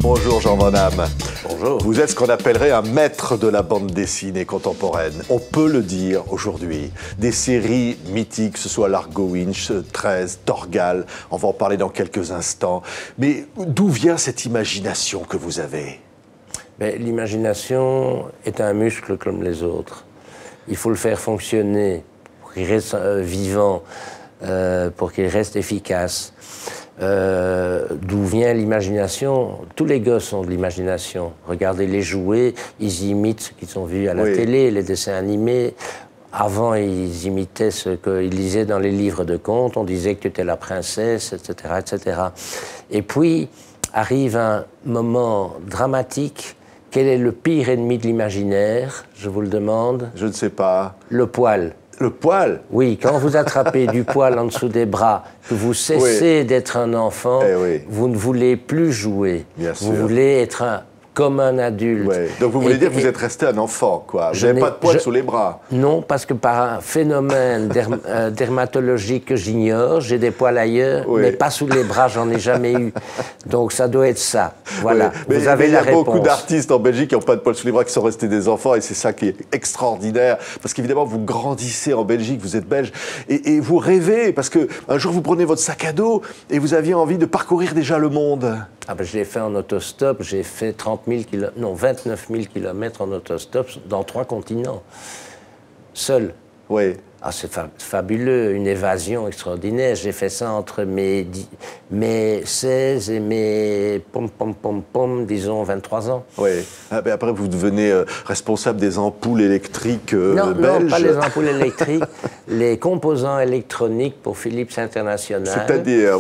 Bonjour Jean Van Damme. Bonjour. Vous êtes ce qu'on appellerait un maître de la bande dessinée contemporaine. On peut le dire aujourd'hui. Des séries mythiques, que ce soit Largo Winch, 13, Torgal, on va en parler dans quelques instants. Mais d'où vient cette imagination que vous avez ? L'imagination est un muscle comme les autres. Il faut le faire fonctionner pour qu'il reste vivant, pour qu'il reste efficace. D'où vient l'imagination? Tous les gosses ont de l'imagination. Regardez les jouets, ils imitent ce qu'ils ont vu à la télé, les dessins animés. Avant, ils imitaient ce qu'ils lisaient dans les livres de contes. On disait que tu étais la princesse, etc., etc. Et puis, arrive un moment dramatique. Quel est le pire ennemi de l'imaginaire? Je vous le demande. Je ne sais pas. Le poil. Le poil? Oui, quand vous attrapez du poil en dessous des bras, que vous cessez d'être un enfant, vous ne voulez plus jouer. Bien sûr. Vous voulez être comme un adulte. Donc vous voulez dire que vous êtes resté un enfant, quoi. Vous n'avez pas de poils sous les bras? Non, parce que par un phénomène dermatologique que j'ignore, j'ai des poils ailleurs, mais pas sous les bras, j'en ai jamais eu. Donc ça doit être ça. Voilà, vous avez la réponse. Il y a beaucoup d'artistes en Belgique qui n'ont pas de poils sous les bras, qui sont restés des enfants, et c'est ça qui est extraordinaire. Parce qu'évidemment, vous grandissez en Belgique, vous êtes belge, et vous rêvez, parce qu'un jour, vous prenez votre sac à dos, et vous aviez envie de parcourir déjà le monde. Ah ben, je l'ai fait en autostop, j'ai fait 29 000 kilomètres en autostop dans 3 continents, seul. Oui. Ah, c'est fabuleux, une évasion extraordinaire. J'ai fait ça entre mes 16 et mes disons 23 ans. Oui. Ah ben après, vous devenez responsable des ampoules électriques belges. Non, pas les ampoules électriques, les composants électroniques pour Philips International. C'est-à-dire,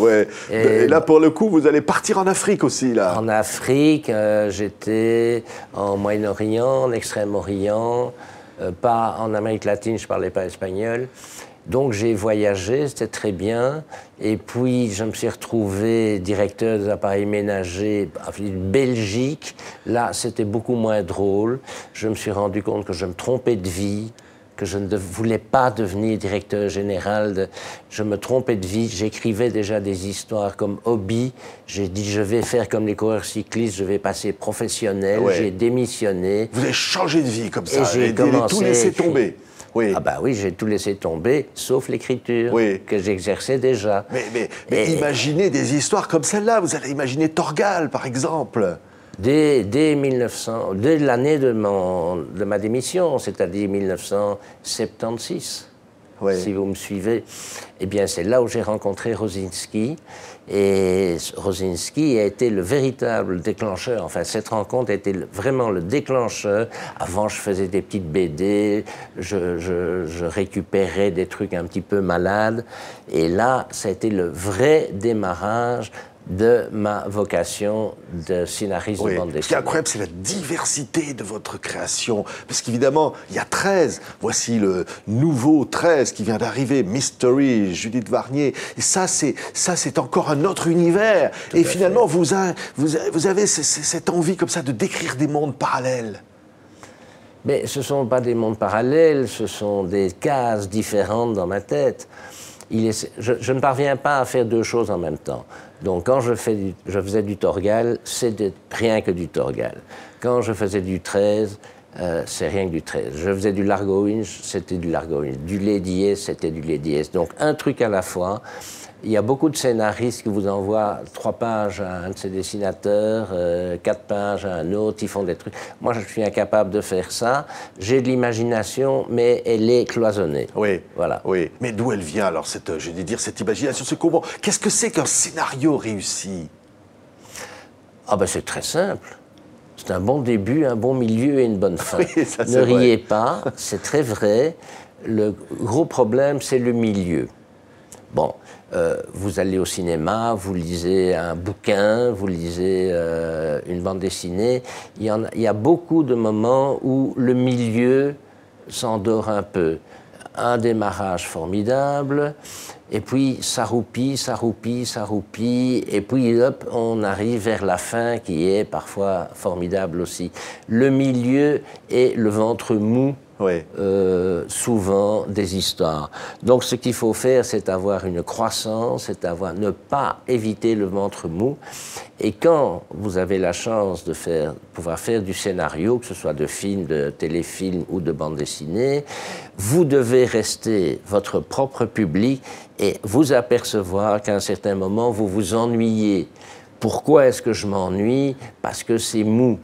Et là, pour le coup, vous allez partir en Afrique aussi, là. En Afrique, j'étais en Moyen-Orient, en Extrême-Orient. Pas en Amérique latine, je ne parlais pas espagnol. Donc j'ai voyagé, c'était très bien. Et puis je me suis retrouvé directeur des appareils ménagers en Belgique. Là, c'était beaucoup moins drôle. Je me suis rendu compte que je me trompais de vie, que je ne voulais pas devenir directeur général. Je me trompais de vie. J'écrivais déjà des histoires comme hobby. J'ai dit, je vais faire comme les coureurs cyclistes, je vais passer professionnel. J'ai démissionné. Vous avez changé de vie comme ça, et j'ai tout laissé tomber. Oui. Ah bah oui, j'ai tout laissé tomber, sauf l'écriture, que j'exerçais déjà. Mais imaginez des histoires comme celle-là. Vous allez imaginer Torgal, par exemple. Dès l'année de ma démission, c'est-à-dire 1976, si vous me suivez, eh bien c'est là où j'ai rencontré Rosinski. Et Rosinski a été le véritable déclencheur. Enfin, cette rencontre a été vraiment le déclencheur. Avant, je faisais des petites BD, je récupérais des trucs un petit peu malades. Et là, ça a été le vrai démarrage de ma vocation de scénariste de bande dessinée. Ce qui est incroyable, c'est la diversité de votre création. Parce qu'évidemment, il y a 13. Voici le nouveau 13 qui vient d'arriver, Mystery, Judith Varnier. Et ça, c'est encore un autre univers. Et finalement, vous avez cette envie comme ça de décrire des mondes parallèles. Mais ce ne sont pas des mondes parallèles, ce sont des cases différentes dans ma tête. Je ne parviens pas à faire 2 choses en même temps. Donc, quand je faisais du Torgal, c'était rien que du Torgal. Quand je faisais du 13, c'est rien que du 13. Je faisais du Largo Winch, c'était du Largo Winch. Du Lady S, c'était du Lady S. Donc, un truc à la fois. Il y a beaucoup de scénaristes qui vous envoient 3 pages à un de ces dessinateurs, 4 pages à un autre, ils font des trucs. Moi, je suis incapable de faire ça. J'ai de l'imagination, mais elle est cloisonnée. Oui, voilà. Oui. Mais d'où elle vient, alors, cette imagination, ce comment? Qu'est-ce que c'est qu'un scénario réussi? Ah ben, c'est très simple. C'est un bon début, un bon milieu et une bonne fin. Oui, ça, ne riez pas, c'est très vrai. Le gros problème, c'est le milieu. Bon, vous allez au cinéma, vous lisez un bouquin, vous lisez une bande dessinée. Il y a beaucoup de moments où le milieu s'endort un peu. Un démarrage formidable, et puis ça roupille, et puis hop, on arrive vers la fin qui est parfois formidable aussi. Le milieu est le ventre mou Oui. souvent des histoires. Donc ce qu'il faut faire, c'est avoir une croissance, c'est ne pas éviter le ventre mou. Et quand vous avez la chance de pouvoir faire du scénario, que ce soit de film, de téléfilm ou de bande dessinée, vous devez rester votre propre public et vous apercevoir qu'à un certain moment, vous vous ennuyez. Pourquoi est-ce que je m'ennuie? Parce que c'est mou.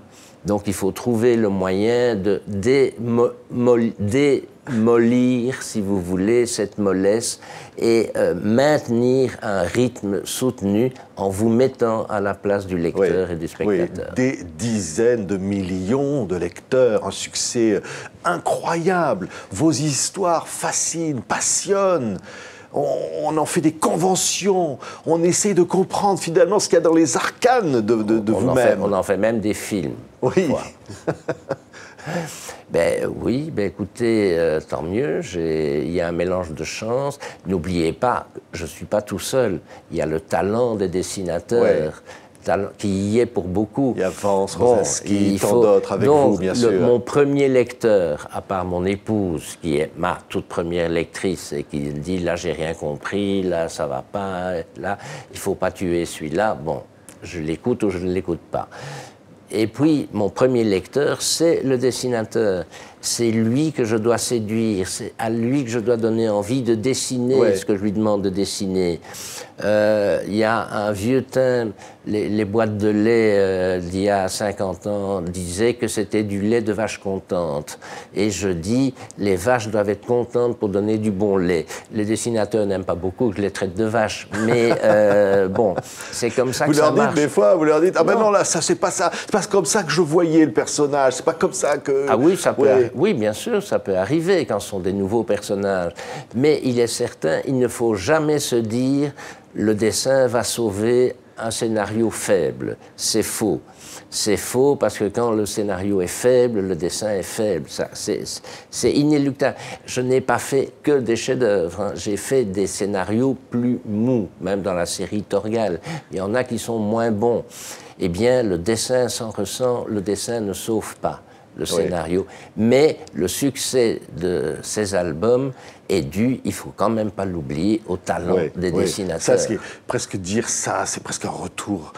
Donc il faut trouver le moyen de démolir, si vous voulez, cette mollesse et maintenir un rythme soutenu en vous mettant à la place du lecteur et du spectateur. Oui, des dizaines de millions de lecteurs, un succès incroyable. Vos histoires fascinent, passionnent. On en fait des conventions, on essaie de comprendre finalement ce qu'il y a dans les arcanes de vous-même. On en fait même des films. Oui. Oui, écoutez, tant mieux, il y a un mélange de chance. N'oubliez pas, je ne suis pas tout seul, il y a le talent des dessinateurs. Qui y est pour beaucoup. Il y a Vance, Rosaski, tant d'autres avec vous, bien sûr. Mon premier lecteur, à part mon épouse, qui est ma toute première lectrice, et qui dit, là, j'ai rien compris, là, ça va pas, là, il faut pas tuer celui-là, bon, je l'écoute ou je ne l'écoute pas. Et puis, mon premier lecteur, c'est le dessinateur. C'est lui que je dois séduire, c'est à lui que je dois donner envie de dessiner ce que je lui demande de dessiner. Il y a un vieux thème, les boîtes de lait d'il y a 50 ans disaient que c'était du lait de vache contente. Et je dis, les vaches doivent être contentes pour donner du bon lait. Les dessinateurs n'aiment pas beaucoup que je les traite de vaches, mais bon, c'est comme ça que ça marche. Vous leur dites des fois, vous leur dites, ah ben non, là, ça c'est pas ça, c'est pas comme ça que je voyais le personnage, c'est pas comme ça que... Ah oui, ça peut oui, bien sûr, ça peut arriver quand ce sont des nouveaux personnages. Mais il est certain, il ne faut jamais se dire le dessin va sauver un scénario faible. C'est faux. C'est faux parce que quand le scénario est faible, le dessin est faible. C'est inéluctable. Je n'ai pas fait que des chefs-d'œuvre. Hein. J'ai fait des scénarios plus mous, même dans la série Torgal. Il y en a qui sont moins bons. Eh bien, le dessin s'en ressent, le dessin ne sauve pas le scénario. Mais le succès de ces albums est dû, il ne faut quand même pas l'oublier, au talent des dessinateurs. Ça, c'est presque dire ça, c'est presque un retour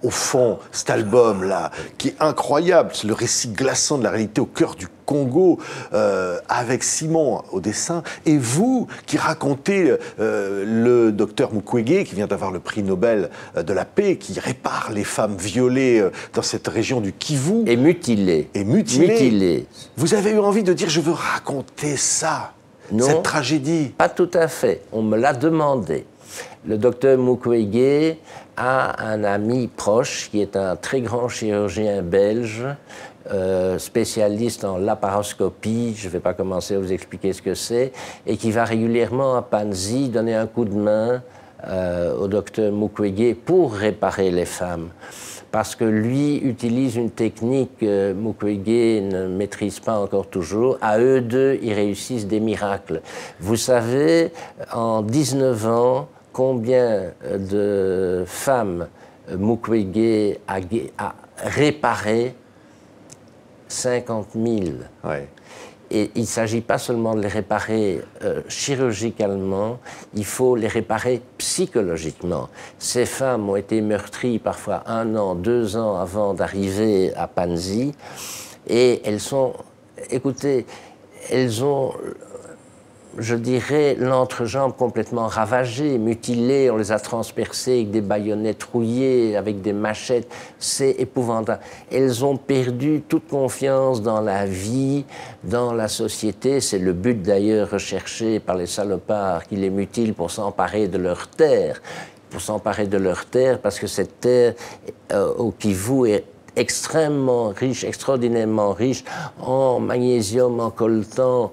au fond, cet album-là, qui est incroyable, c'est le récit glaçant de la réalité au cœur du Congo, avec Simon au dessin, et vous qui racontez le docteur Mukwege, qui vient d'avoir le prix Nobel de la paix, qui répare les femmes violées dans cette région du Kivu. Et mutilées. Et mutilées. Vous avez eu envie de dire, je veux raconter ça, cette tragédie. Pas tout à fait, on me l'a demandé. Le docteur Mukwege a un ami proche qui est un très grand chirurgien belge, spécialiste en laparoscopie, je ne vais pas commencer à vous expliquer ce que c'est, et qui va régulièrement à Panzi donner un coup de main au docteur Mukwege pour réparer les femmes. Parce que lui utilise une technique que Mukwege ne maîtrise pas encore toujours. À eux deux, ils réussissent des miracles. Vous savez, en 19 ans, combien de femmes Mukwege a réparé? 50 000. Ouais. Et il ne s'agit pas seulement de les réparer chirurgicalement, il faut les réparer psychologiquement. Ces femmes ont été meurtries parfois 1 an, 2 ans avant d'arriver à Panzi, et elles sont, écoutez, elles ont, je dirais, l'entrejambe complètement ravagée, mutilée, on les a transpercées avec des baïonnettes rouillées, avec des machettes, c'est épouvantable. Elles ont perdu toute confiance dans la vie, dans la société, c'est le but d'ailleurs recherché par les salopards qui les mutilent pour s'emparer de leur terre, parce que cette terre au Kivu est extrêmement riche, extraordinairement riche en magnésium, en coltan,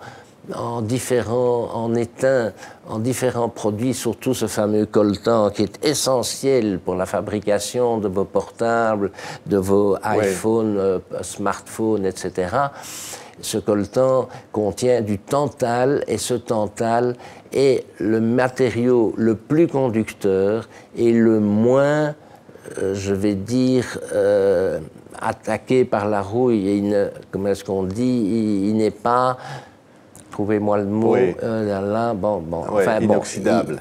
en étain, en différents produits, surtout ce fameux coltan qui est essentiel pour la fabrication de vos portables, de vos iPhones, smartphones, etc. Ce coltan contient du tantal et ce tantal est le matériau le plus conducteur et le moins, je vais dire, attaqué par la rouille. Comment est-ce qu'on dit? Il n'est pas trouvez-moi le mot. Oui. Bon, Ouais, enfin, inoxydable.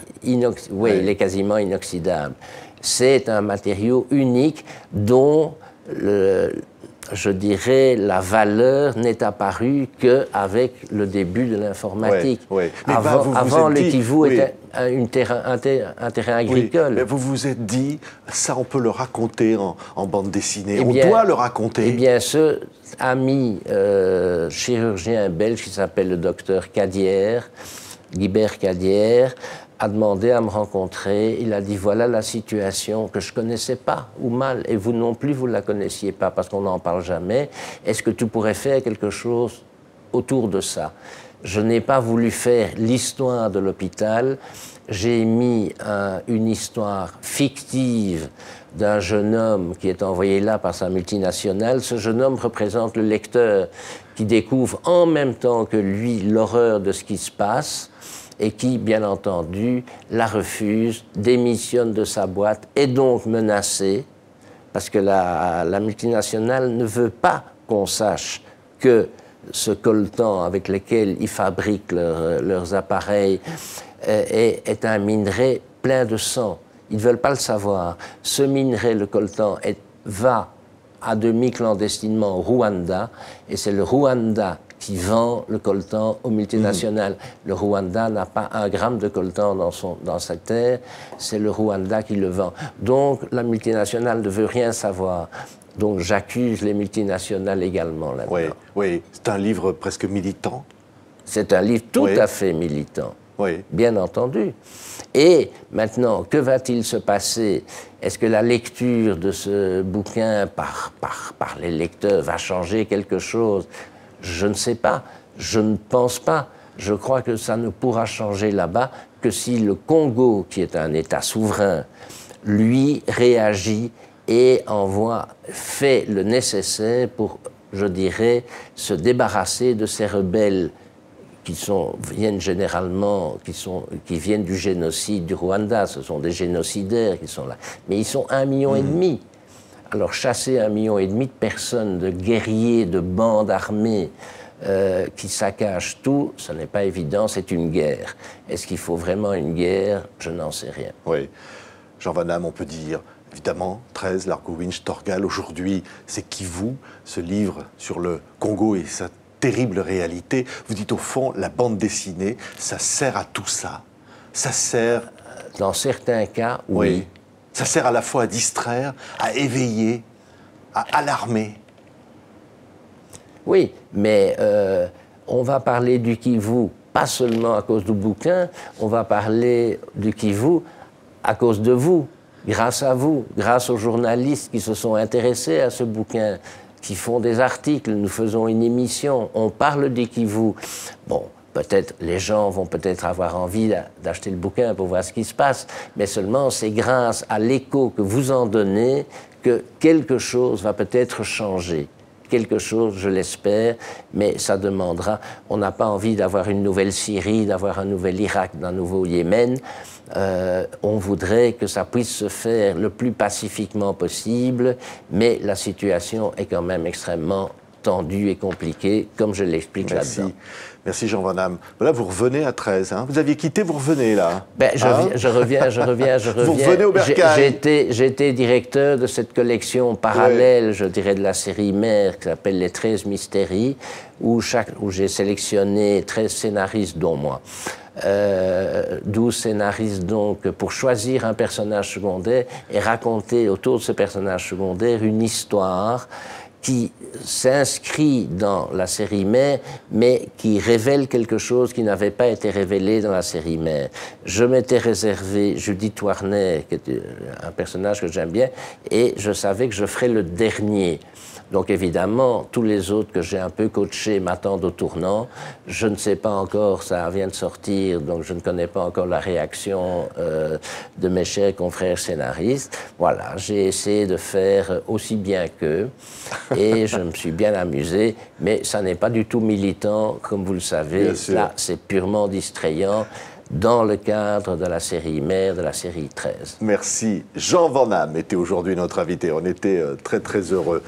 Oui, il est quasiment inoxydable. C'est un matériau unique dont, je dirais, la valeur n'est apparue qu'avec le début de l'informatique. Ouais. Avant, le Kivu était un terrain agricole. Oui, mais vous vous êtes dit, ça on peut le raconter en bande dessinée, on doit le raconter. Eh bien, ce ami chirurgien belge qui s'appelle le docteur Cadière, Guibert Cadière, a demandé à me rencontrer. Il a dit, voilà la situation que je ne connaissais pas, ou mal, et vous non plus, vous ne la connaissiez pas, parce qu'on n'en parle jamais. Est-ce que tu pourrais faire quelque chose autour de ça? Je n'ai pas voulu faire l'histoire de l'hôpital. J'ai mis une histoire fictive d'un jeune homme qui est envoyé là par sa multinationale. Ce jeune homme représente le lecteur qui découvre en même temps que lui l'horreur de ce qui se passe, et qui, bien entendu, la refuse, démissionne de sa boîte, est donc menacé, parce que la multinationale ne veut pas qu'on sache que ce coltan avec lequel ils fabriquent leurs appareils est un minerai plein de sang. Ils ne veulent pas le savoir. Ce minerai, le coltan, va à demi clandestinement au Rwanda, et c'est le Rwanda qui vend le coltan aux multinationales. Le Rwanda n'a pas 1 gramme de coltan dans sa terre, c'est le Rwanda qui le vend. Donc la multinationale ne veut rien savoir. Donc j'accuse les multinationales également là-dedans. Oui, c'est un livre presque militant. C'est un livre tout à fait militant, bien entendu. Et maintenant, que va-t-il se passer? Est-ce que la lecture de ce bouquin par les lecteurs va changer quelque chose? Je ne sais pas, je ne pense pas. Je crois que ça ne pourra changer là-bas que si le Congo, qui est un État souverain, lui réagit et fait le nécessaire pour, je dirais, se débarrasser de ces rebelles qui viennent généralement, qui viennent du génocide du Rwanda. Ce sont des génocidaires qui sont là. Mais ils sont 1,5 million. Alors, chasser 1,5 million de personnes, de guerriers, de bandes armées qui saccagent tout, ce n'est pas évident, c'est une guerre. Est-ce qu'il faut vraiment une guerre? Je n'en sais rien. Oui. Jean Van Damme, on peut dire, évidemment, 13, Largo Winch, Torgal, aujourd'hui, c'est Kivu, ce livre sur le Congo et sa terrible réalité. Vous dites, au fond, la bande dessinée, ça sert à tout ça. Ça sert... Dans certains cas, oui. Ça sert à la fois à distraire, à éveiller, à alarmer. Oui, mais on va parler du Kivu, pas seulement à cause du bouquin, on va parler du Kivu à cause de vous, grâce à vous, grâce aux journalistes qui se sont intéressés à ce bouquin, qui font des articles, nous faisons une émission, on parle du Kivu. Bon, peut-être, les gens vont peut-être avoir envie d'acheter le bouquin pour voir ce qui se passe, mais seulement c'est grâce à l'écho que vous en donnez que quelque chose va peut-être changer. Quelque chose, je l'espère, mais ça demandera... On n'a pas envie d'avoir une nouvelle Syrie, d'avoir un nouvel Irak, d'un nouveau Yémen. On voudrait que ça puisse se faire le plus pacifiquement possible, mais la situation est quand même extrêmement tendue et compliquée, comme je l'explique là-dedans. Merci Jean Van Damme. Là, vous revenez à 13. Hein. Vous aviez quitté, vous revenez là. Je reviens. Vous revenez au bercail. J'ai été directeur de cette collection parallèle, je dirais, de la série mère, qui s'appelle Les 13 Mystéries, où j'ai sélectionné 13 scénaristes, dont moi. 12 scénaristes, donc, pour choisir un personnage secondaire et raconter autour de ce personnage secondaire une histoire qui s'inscrit dans la série mère, mais qui révèle quelque chose qui n'avait pas été révélé dans la série mère. Je m'étais réservé Judith Warner, qui est un personnage que j'aime bien, et je savais que je ferais le dernier. Donc évidemment, tous les autres que j'ai un peu coachés m'attendent au tournant. Je ne sais pas encore, ça vient de sortir, donc je ne connais pas encore la réaction de mes chers confrères scénaristes. Voilà, j'ai essayé de faire aussi bien qu'eux et je me suis bien amusé, mais ça n'est pas du tout militant, comme vous le savez. Là, c'est purement distrayant dans le cadre de la série mère, de la série 13. Merci. Jean Van Damme était aujourd'hui notre invité. On était très, très heureux.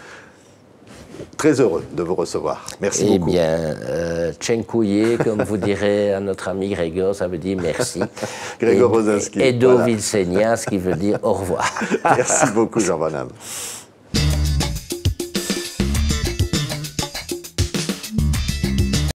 Très heureux de vous recevoir. Merci beaucoup. Eh bien, Tchenkouye, comme vous direz à notre ami Grégor, ça veut dire merci. Grégor Rosinski. Et Do Vilsenia, ce qui veut dire au revoir. Merci beaucoup, Jean Van Damme.